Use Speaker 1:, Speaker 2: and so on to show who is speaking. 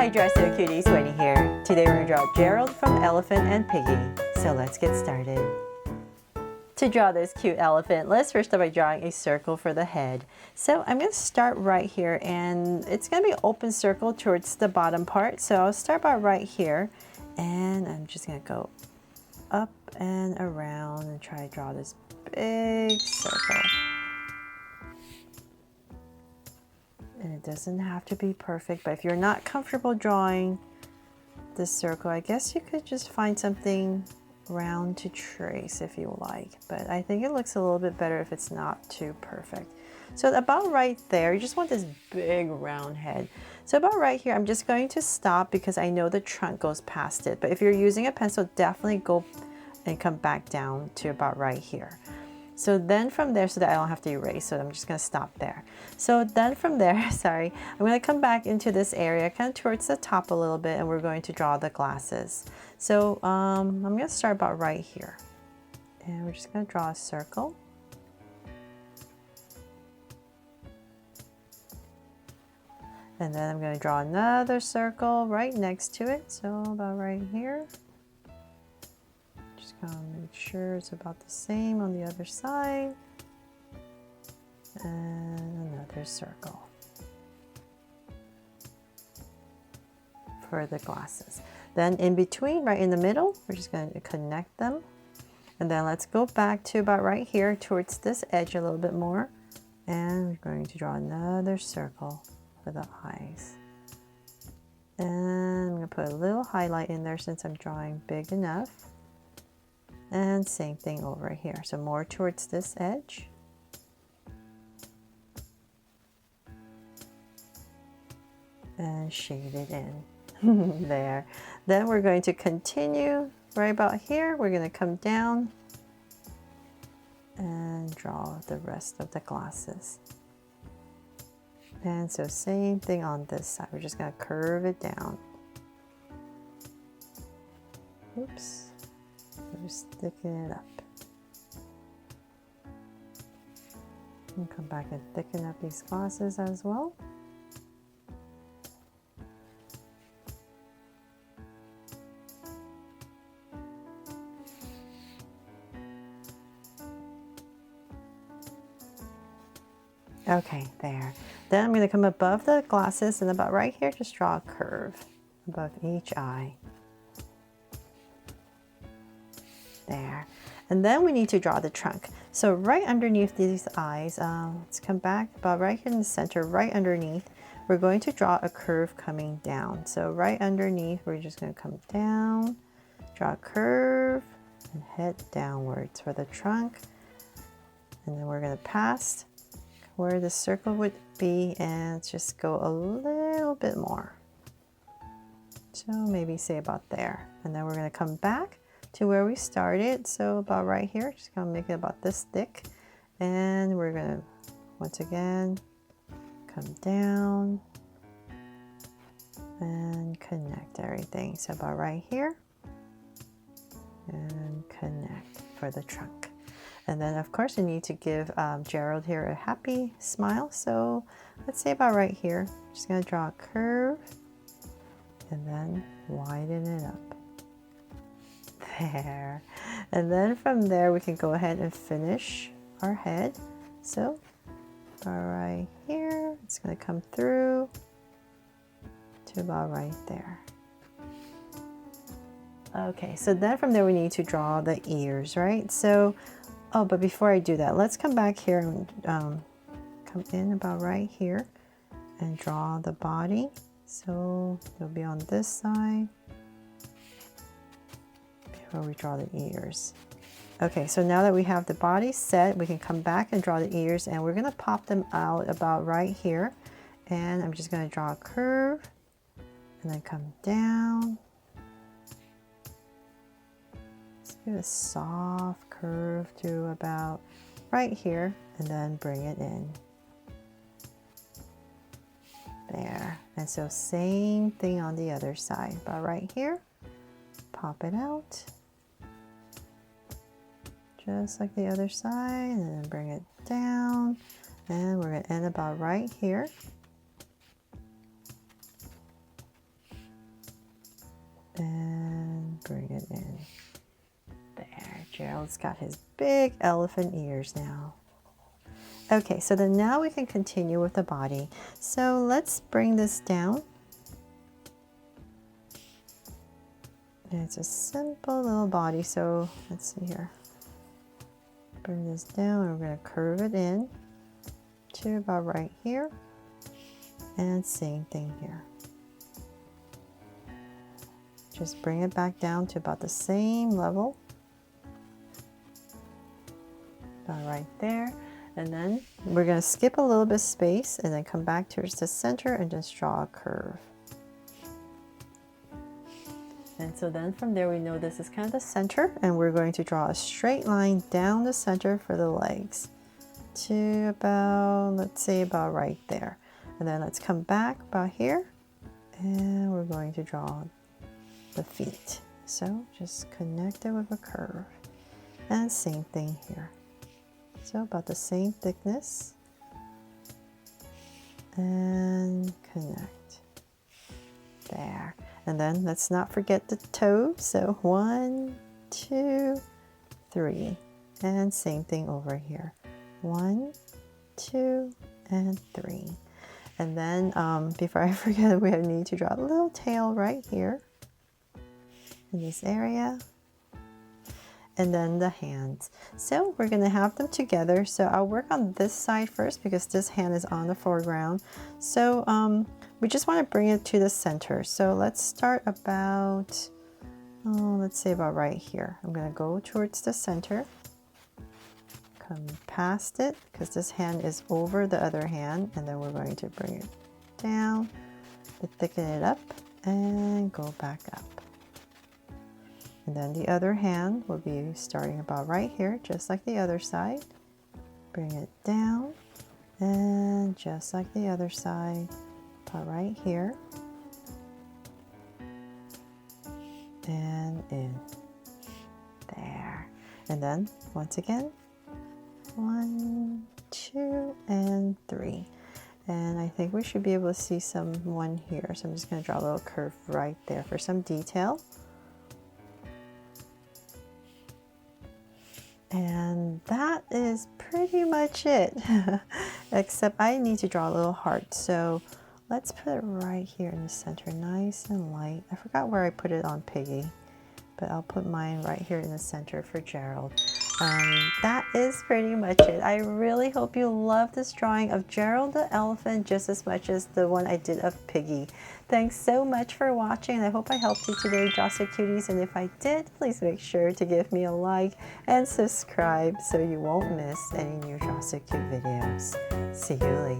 Speaker 1: Hi Dresser Cuties, Wendy here. Today we're going to draw Gerald from Elephant and Piggie. So let's get started. To draw this cute elephant, let's first start by drawing a circle for the head. So I'm going to start right here, and it's going to be an open circle towards the bottom part. So I'll start by right here, and I'm just going to go up and around and try to draw this big circle. And it doesn't have to be perfect, but if you're not comfortable drawing this circle, I guess you could just find something round to trace if you like. But I think it looks a little bit better if it's not too perfect. So about right there, you just want this big round head. So about right here, I'm just going to stop because I know the trunk goes past it. But if you're using a pencil, definitely go and come back down to about right here. So then from there, so that I don't have to erase, so I'm just going to stop there. So then from there, sorry, I'm going to come back into this area, kind of towards the top a little bit, and we're going to draw the glasses. So I'm going to start about right here. And we're just going to draw a circle. And then I'm going to draw another circle right next to it, so about right here. Make sure it's about the same on the other side, and another circle for the glasses. Then in between, right in the middle, we're just going to connect them, and then let's go back to about right here towards this edge a little bit more, and we're going to draw another circle for the eyes. And I'm going to put a little highlight in there since I'm drawing big enough. And same thing over here, so more towards this edge. And shade it in. There. Then we're going to continue right about here. We're going to come down and draw the rest of the glasses. And so same thing on this side. We're just going to curve it down. Oops. Just thicken it up. And come back and thicken up these glasses as well. Okay, there. Then I'm going to come above the glasses and about right here, just draw a curve above each eye. There. And then we need to draw the trunk. So right underneath these eyes, let's come back about right here in the center, right underneath, we're going to draw a curve coming down. So right underneath, we're just going to come down, draw a curve, and head downwards for the trunk. And then we're going to pass where the circle would be and just go a little bit more. So maybe say about there. And then we're going to come back to where we started, so about right here, just gonna make it about this thick, and we're gonna once again come down and connect everything. So about right here and connect for the trunk. And then of course you need to give Gerald here a happy smile, so let's say about right here, just gonna draw a curve and then widen it up. There. And then from there we can go ahead and finish our head. So right here, it's going to come through to about right there. Okay, so then from there we need to draw the ears, right? So, oh, but before I do that, let's come back here and come in about right here and draw the body. So it'll be on this side where we draw the ears. Okay, so now that we have the body set, we can come back and draw the ears, and we're gonna pop them out about right here. And I'm just gonna draw a curve and then come down. Let's give a soft curve to about right here and then bring it in. There. And so same thing on the other side, about right here. Pop it out. Just like the other side, and then bring it down, and we're going to end about right here. bring it in. There, Gerald's got his big elephant ears now. Okay, so then now we can continue with the body. So let's bring this down. And it's a simple little body, so let's see here. Bring this down, and we're going to curve it in to about right here. And same thing here. Just bring it back down to about the same level. About right there. And then we're going to skip a little bit of space and then come back towards the center and just draw a curve. And so then from there we know this is kind of the center, and we're going to draw a straight line down the center for the legs to about, let's say about right there. And then let's come back about here, and we're going to draw the feet. So just connect it with a curve. And same thing here. So about the same thickness. And connect. There. And then let's not forget the toes. So 1, 2, 3. And same thing over here. 1, 2, and 3. And then before I forget, we need to draw a little tail right here in this area. And then the hands. So we're going to have them together. So I'll work on this side first because this hand is on the foreground. So we just want to bring it to the center. So let's start about, let's say about right here. I'm going to go towards the center. Come past it because this hand is over the other hand. And then we're going to bring it down, to thicken it up, and go back up. And then the other hand will be starting about right here, just like the other side. Bring it down, and just like the other side, about right here. And in. There. And then, once again, 1, 2, and 3. And I think we should be able to see someone here. So I'm just going to draw a little curve right there for some detail. And that is pretty much it, except I need to draw a little heart. So let's put it right here in the center, nice and light. I forgot where I put it on Piggy, but I'll put mine right here in the center for Gerald. That is pretty much it. I really hope you love this drawing of Gerald the elephant just as much as the one I did of Piggy. Thanks so much for watching, and I hope I helped you today, Jawstic Cuties. And if I did, please make sure to give me a like and subscribe so you won't miss any new Jawstic Cute videos. See you later.